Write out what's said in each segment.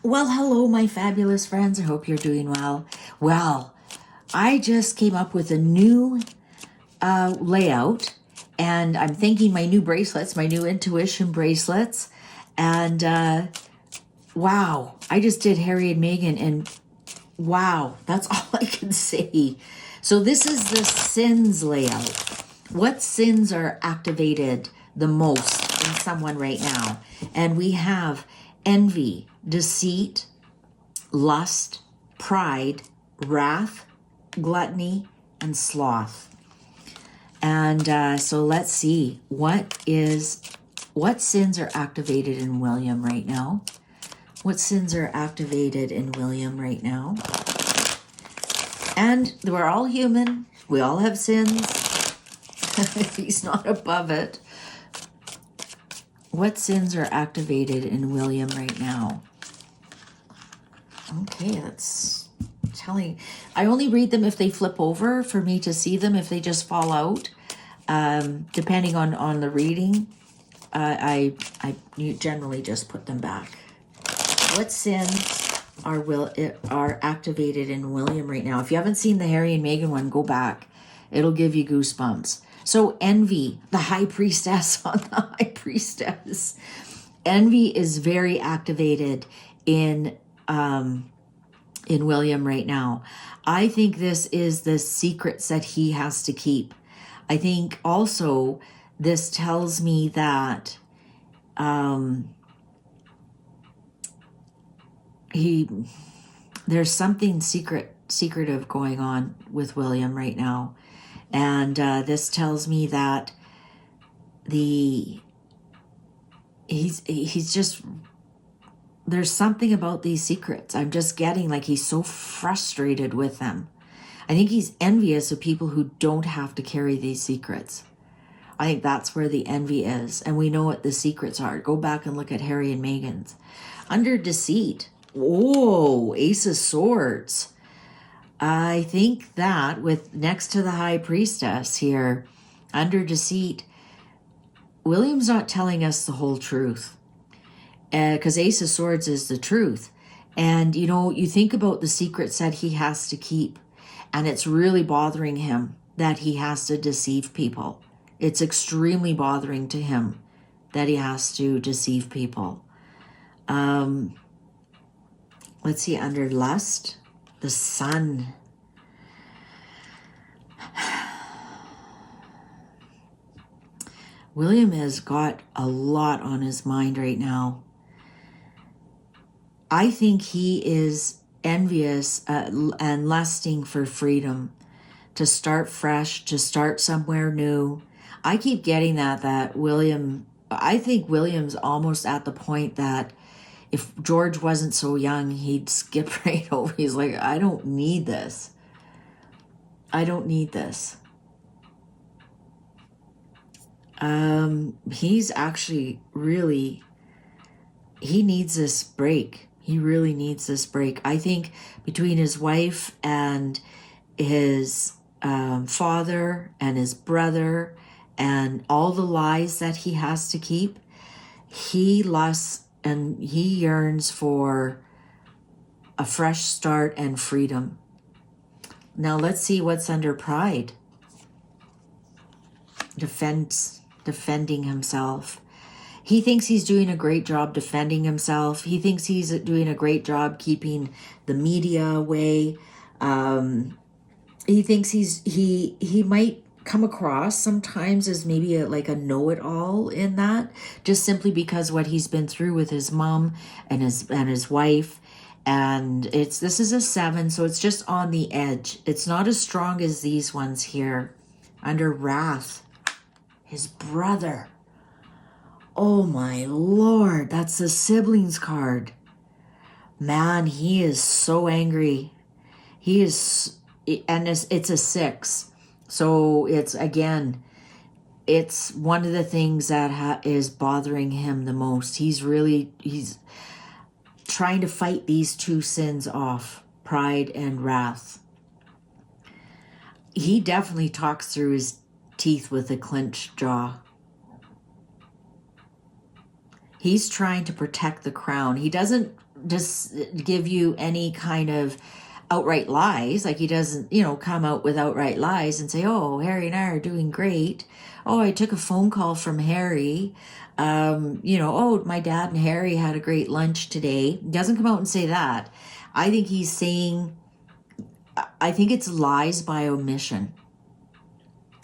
Well, hello, my fabulous friends. I hope you're doing well. Well, I just came up with a new layout, and I'm thinking my new bracelets, my new intuition bracelets. And wow, I just did Harry and Meghan, and wow, that's all I can say. So, this is the sins layout. What sins are activated the most in someone right now? And we have envy, deceit, lust, pride, wrath, gluttony, and sloth. And so let's see what sins are activated in William right now. What sins are activated in William right now? And we're all human. We all have sins. He's not above it. What sins are activated in William right now? Okay, that's telling. I only read them if they flip over for me to see them. If they just fall out, depending on the reading, I generally just put them back. What sins are activated in William right now? If you haven't seen the Harry and Meghan one, go back. It'll give you goosebumps. So envy, the high priestess on the high priestess. Envy is very activated in William right now. I think this is the secrets that he has to keep. I think also this tells me that there's something secretive going on with William right now. And this tells me that he's just, there's something about these secrets. I'm just getting like he's so frustrated with them. I think he's envious of people who don't have to carry these secrets. I think that's where the envy is. And we know what the secrets are. Go back and look at Harry and Meghan's. Under deceit. Oh, Ace of Swords. I think that with next to the high priestess here, under deceit, William's not telling us the whole truth. Because Ace of Swords is the truth. And, you know, you think about the secrets that he has to keep, and it's really bothering him that he has to deceive people. It's extremely bothering to him that he has to deceive people. Let's see, under lust, the sun. William has got a lot on his mind right now. I think he is envious and lusting for freedom, to start fresh, to start somewhere new. I keep getting that William, I think William's almost at the point that if George wasn't so young, he'd skip right over. He's like, I don't need this. I don't need this. He's actually really, he needs this break. He really needs this break. I think between his wife and his father and his brother and all the lies that he has to keep, he lusts and he yearns for a fresh start and freedom. Now let's see what's under pride. Defending himself. He thinks he's doing a great job defending himself. He thinks he's doing a great job keeping the media away. He thinks he might come across sometimes as maybe like a know-it-all in that, just simply because what he's been through with his mom and his wife. And this is a 7, so it's just on the edge. It's not as strong as these ones here. Under wrath, his brother. Oh my Lord, that's the siblings card. Man, he is so angry. He is, and it's a 6. So it's, again, it's one of the things that is bothering him the most. He's trying to fight these two sins off, pride and wrath. He definitely talks through his teeth with a clenched jaw. He's trying to protect the crown. He doesn't just give you any kind of outright lies. Like he doesn't, come out with outright lies and say, oh, Harry and I are doing great. Oh, I took a phone call from Harry. Oh, my dad and Harry had a great lunch today. He doesn't come out and say that. I think he's saying, I think it's lies by omission.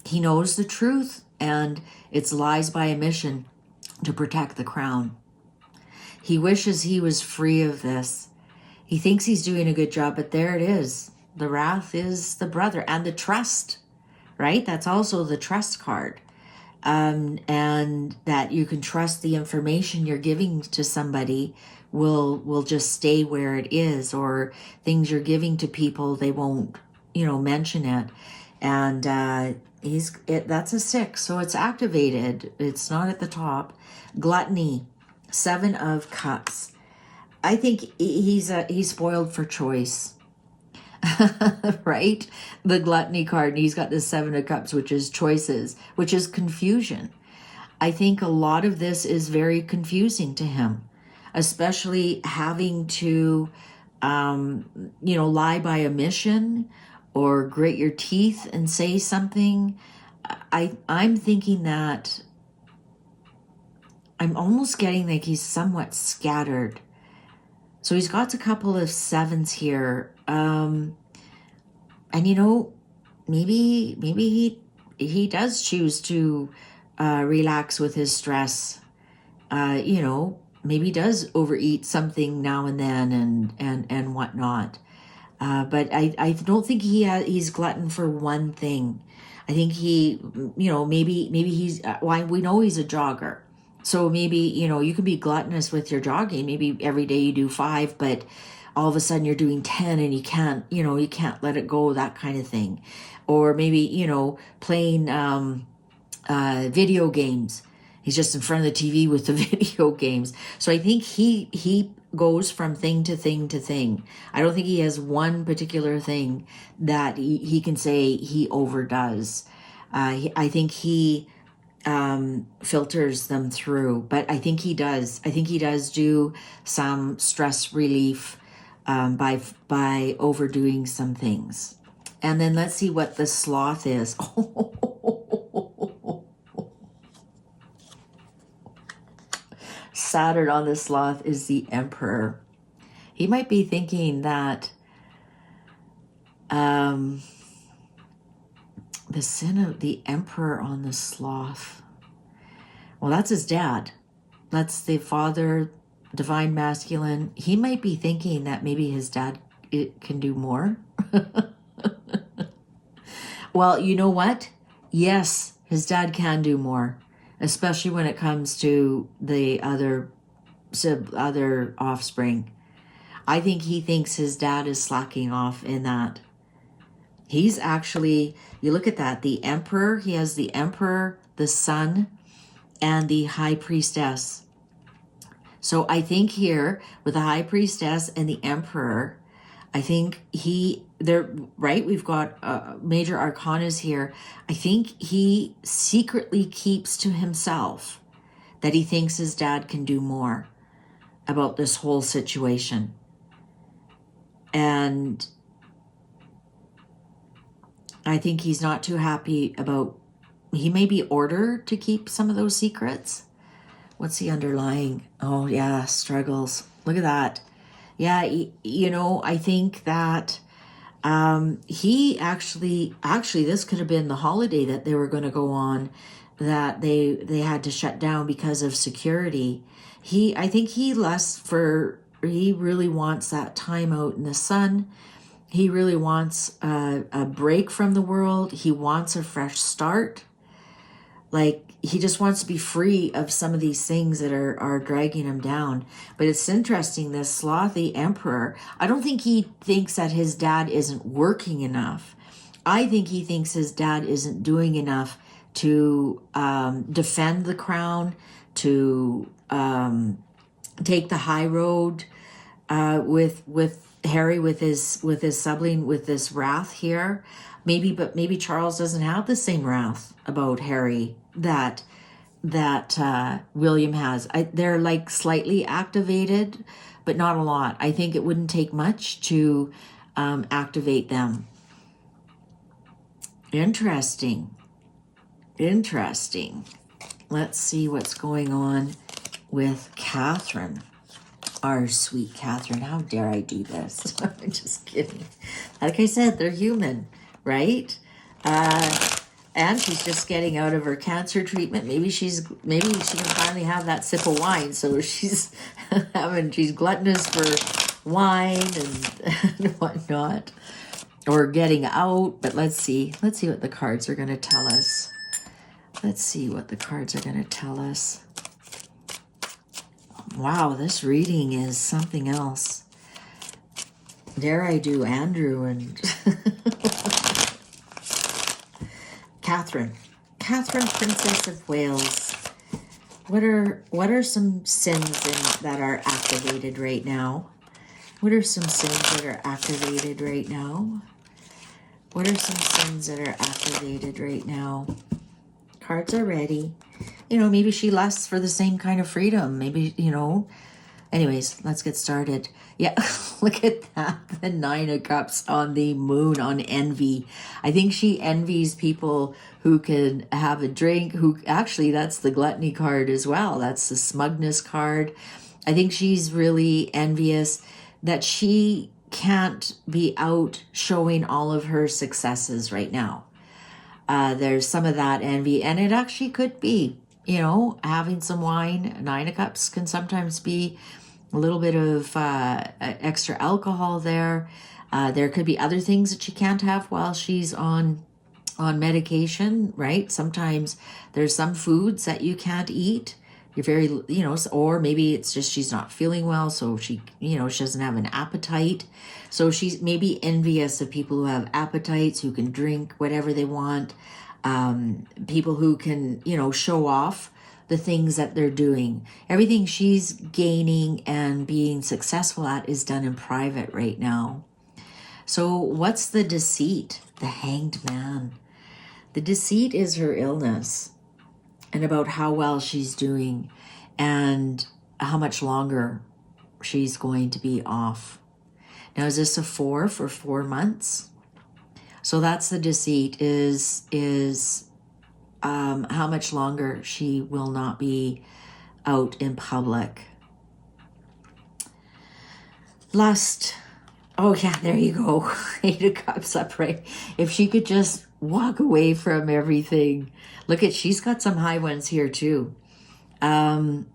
He knows the truth, and it's lies by omission to protect the crown. He wishes he was free of this. He thinks he's doing a good job, but there it is. The wrath is the brother, and the trust, right? That's also the trust card. And that you can trust the information you're giving to somebody will just stay where it is, or things you're giving to people, they won't, mention it. And that's a 6, so it's activated. It's not at the top. Gluttony, 7 of Cups. I think he's spoiled for choice. Right? The Gluttony card, and he's got the 7 of Cups, which is choices, which is confusion. I think a lot of this is very confusing to him, especially having to, lie by omission or grit your teeth and say something. I'm thinking that I'm almost getting like he's somewhat scattered. So he's got a couple of 7s here. And maybe he does choose to relax with his stress. Maybe he does overeat something now and then and whatnot. But I don't think he's glutton for one thing. I think maybe he's, we know he's a jogger. So maybe, you can be gluttonous with your jogging. Maybe every day you do 5, but all of a sudden you're doing 10 and you can't let it go, that kind of thing. Or maybe, playing video games. He's just in front of the TV with the video games. So I think he goes from thing to thing to thing. I don't think he has one particular thing that he can say he overdoes. I think he filters them through, but I think he does do some stress relief by overdoing some things. And then let's see what the Sloth is. Saturn on the Sloth is the Emperor. He might be thinking that the sin of the Emperor on the Sloth, well, that's his dad. That's the father, divine masculine. He might be thinking that maybe his dad can do more. Well, you know what? Yes, his dad can do more, especially when it comes to the other offspring. I think he thinks his dad is slacking off in that. He's actually, you look at that, the Emperor, he has the Emperor, the Sun, and the High Priestess. So I think here with the High Priestess and the Emperor, I think we've got major arcanas here. I think he secretly keeps to himself that he thinks his dad can do more about this whole situation. And I think he's not too happy about, he may be ordered to keep some of those secrets. What's the underlying? Oh yeah, struggles. Look at that. Yeah, I think that he actually, this could have been the holiday that they were going to go on, that they had to shut down because of security. I think he really wants that time out in the sun. He really wants a break from the world. He wants a fresh start. Like, he just wants to be free of some of these things that are dragging him down. But it's interesting, this Sloth, the Emperor, I don't think he thinks that his dad isn't working enough. I think he thinks his dad isn't doing enough to defend the crown, to take the high road with Harry, with his sibling, with this wrath here. Maybe Charles doesn't have the same wrath about Harry that William has. They're like slightly activated, but not a lot. I think it wouldn't take much to activate them. Interesting. Interesting. Let's see what's going on with Catherine. Our sweet Catherine. How dare I do this? I'm just kidding. Like I said, they're human, right? And she's just getting out of her cancer treatment. Maybe she can finally have that sip of wine. So she's she's gluttonous for wine and whatnot, or getting out. But let's see what the cards are going to tell us. Let's see what the cards are going to tell us. Wow, this reading is something else. Dare I do Andrew and Catherine, Princess of Wales. What are some sins that are activated right now? What are some sins that are activated right now? What are some sins that are activated right now? Cards are ready. Maybe she lusts for the same kind of freedom. Maybe, Anyways, let's get started. Yeah, look at that. The 9 of Cups on the moon on envy. I think she envies people who can have a drink, actually, that's the gluttony card as well. That's the smugness card. I think she's really envious that she can't be out showing all of her successes right now. There's some of that envy, and it actually could be, having some wine. 9 of Cups can sometimes be a little bit of extra alcohol there. There could be other things that she can't have while she's on medication, right? Sometimes there's some foods that you can't eat. You're very, or maybe it's just she's not feeling well, so she doesn't have an appetite. So she's maybe envious of people who have appetites, who can drink whatever they want, people who can, show off the things that they're doing. Everything she's gaining and being successful at is done in private right now. So what's the deceit? The Hanged Man. The deceit is her illness and about how well she's doing and how much longer she's going to be off. Now, is this a 4 for 4 months? So that's the deceit, is how much longer she will not be out in public. Lust. Oh yeah, there you go. 8 of Cups upright. If she could just walk away from everything. Look she's got some high ones here too. The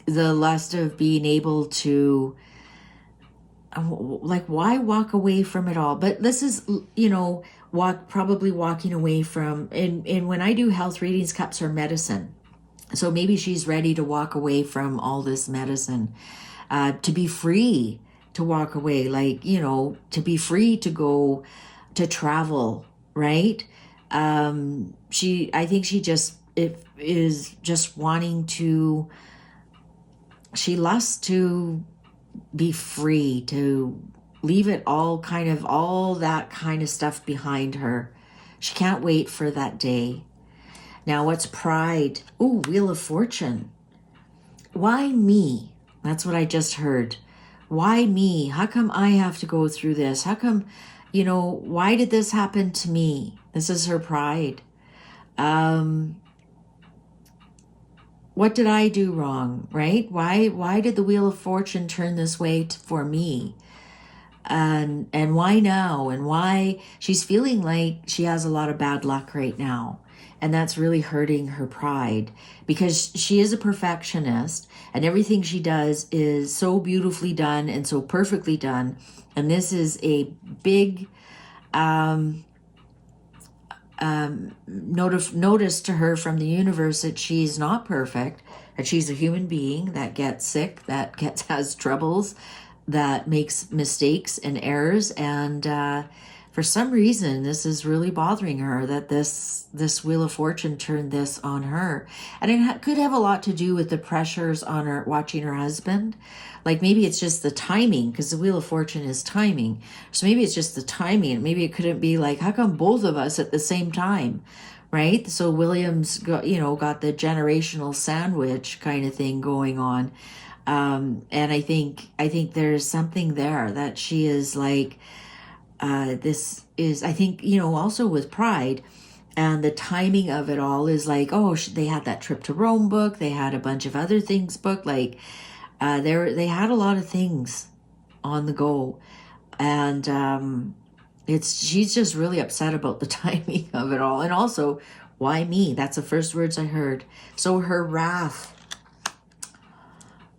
lust of being able to, why walk away from it all? But this is, probably walking away from, and when I do health readings, cups are medicine. So maybe she's ready to walk away from all this medicine, to be free to walk away, to be free to go to travel, right? I think she just is just wanting to, she lusts to be free, to leave it all that kind of stuff behind her. She can't wait for that day. Now, what's pride? Ooh, Wheel of Fortune. Why me? That's what I just heard. Why me? How come I have to go through this? How come, why did this happen to me? This is her pride. What did I do wrong, right? Why did the Wheel of Fortune turn this way for me? And why now? And why she's feeling like she has a lot of bad luck right now. And that's really hurting her pride, because she is a perfectionist and everything she does is so beautifully done and so perfectly done. And this is a big notice to her from the universe that she's not perfect, that she's a human being that gets sick, that has troubles, that makes mistakes and errors. And for some reason, this is really bothering her, that this Wheel of Fortune turned this on her. And it could have a lot to do with the pressures on her watching her husband. Like maybe it's just the timing, because the Wheel of Fortune is timing. So maybe it's just the timing. Maybe it couldn't be like, how come both of us at the same time, right? So William's got the generational sandwich kind of thing going on. And I think there's something there that she is like, this is, I think, also with pride and the timing of it all is like, oh, they had that trip to Rome booked. They had a bunch of other things booked. Like, they had a lot of things on the go. And she's just really upset about the timing of it all. And also, why me? That's the first words I heard. So her wrath.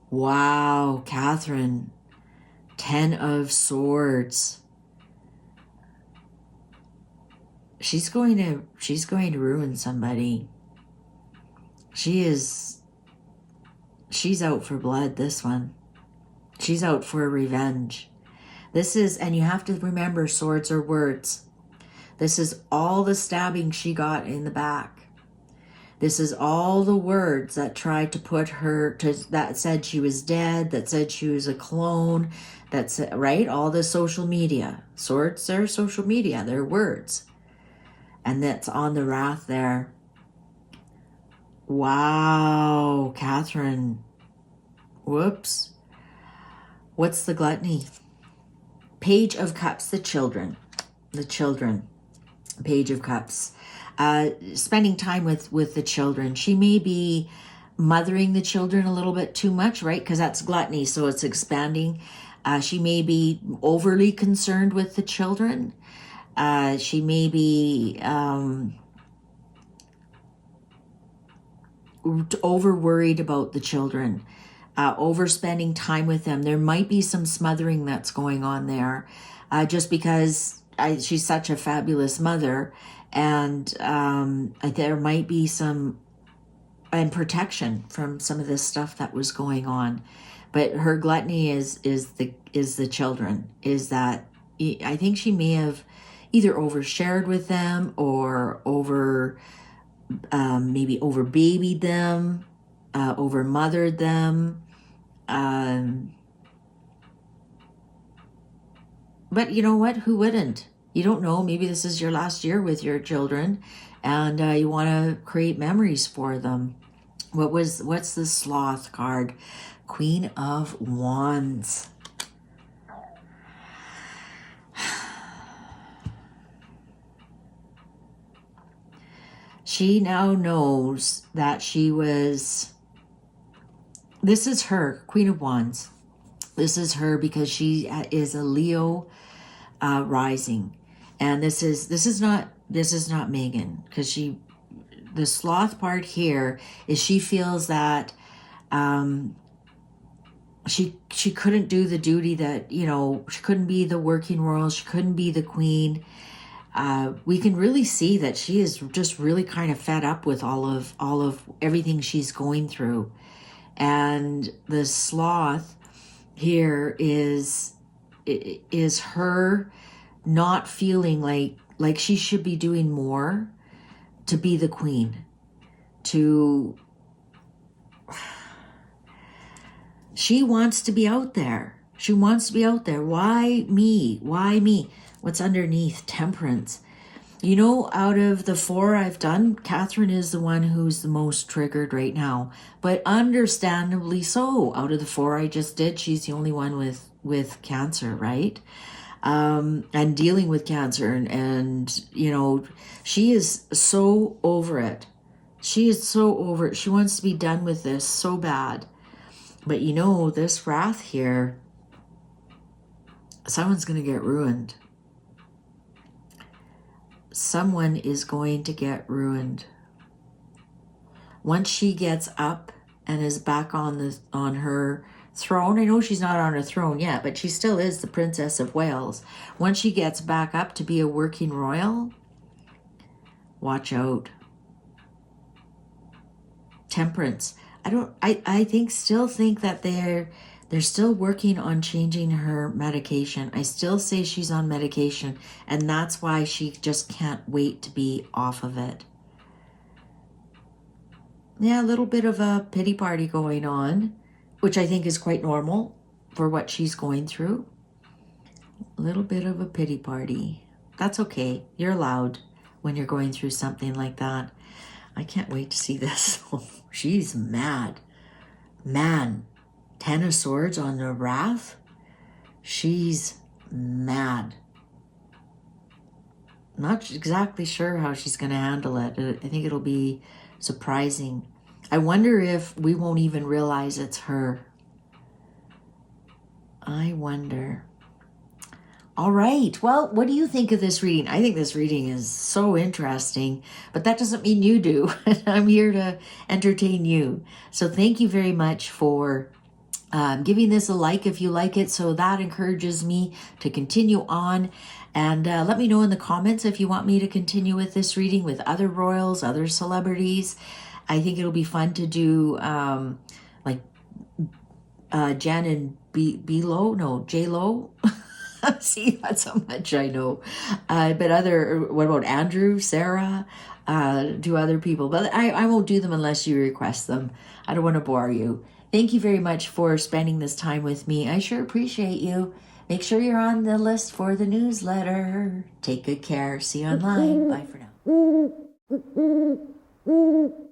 Wow, Catherine. 10 of Swords. She's going to ruin somebody. She's out for blood, this one. She's out for revenge. This is, and you have to remember, swords are words. This is all the stabbing she got in the back. This is all the words that tried to put her that said she was dead, that said she was a clone, that's right, all the social media. Swords are social media, they're words. And that's on the wrath there. Wow, Catherine. Whoops. What's the gluttony? Page of Cups, the children. Page of Cups. Spending time with the children. She may be mothering the children a little bit too much, right? Because that's gluttony, so it's expanding. She may be overly concerned with the children. She may be over worried about the children, over spending time with them. There might be some smothering that's going on there, just because she's such a fabulous mother, and there might be some protection from some of this stuff that was going on. But her gluttony is the children. Is that I think she may have either overshared with them or maybe over babied them, over mothered them. But you know what? Who wouldn't? You don't know. Maybe this is your last year with your children and you want to create memories for them. What's the Sloth card? Queen of Wands. She now knows that this is her, Queen of Wands. This is her because she is a Leo rising. And this is not Megan, because the sloth part here is she feels that she couldn't do the duty that, she couldn't be the working royal, she couldn't be the queen. We can really see that she is just really kind of fed up with all of everything she's going through. And the sloth here is her not feeling like she should be doing more to be the queen. She wants to be out there. She wants to be out there. Why me? Why me? What's underneath? Temperance. Out of the 4 I've done, Catherine is the one who's the most triggered right now. But understandably so. Out of the 4 I just did, she's the only one with cancer, right? And dealing with cancer. And she is so over it. She is so over it. She wants to be done with this so bad. But this wrath here, someone's going to get ruined. Someone is going to get ruined. Once she gets up and is back on her throne, I know she's not on her throne yet, but she still is the Princess of Wales. Once she gets back up to be a working royal, watch out. Temperance. I still think that they're still working on changing her medication. I still say she's on medication, and that's why she just can't wait to be off of it. Yeah, a little bit of a pity party going on, which I think is quite normal for what she's going through. A little bit of a pity party. That's okay. You're allowed when you're going through something like that. I can't wait to see this. She's mad. Man. Ten of Swords on the Wrath. She's mad. Not exactly sure how she's going to handle it. I think it'll be surprising. I wonder if we won't even realize it's her. I wonder. All right. Well, what do you think of this reading? I think this reading is so interesting, but that doesn't mean you do. I'm here to entertain you. So thank you very much for giving this a like if you like it. So that encourages me to continue on. And let me know in the comments if you want me to continue with this reading with other royals, other celebrities. I think it'll be fun to do like Jen and J-Lo. See, that's how much I know. But what about Andrew, Sarah, do other people? But I won't do them unless you request them. I don't want to bore you. Thank you very much for spending this time with me. I sure appreciate you. Make sure you're on the list for the newsletter. Take good care. See you online. Bye for now.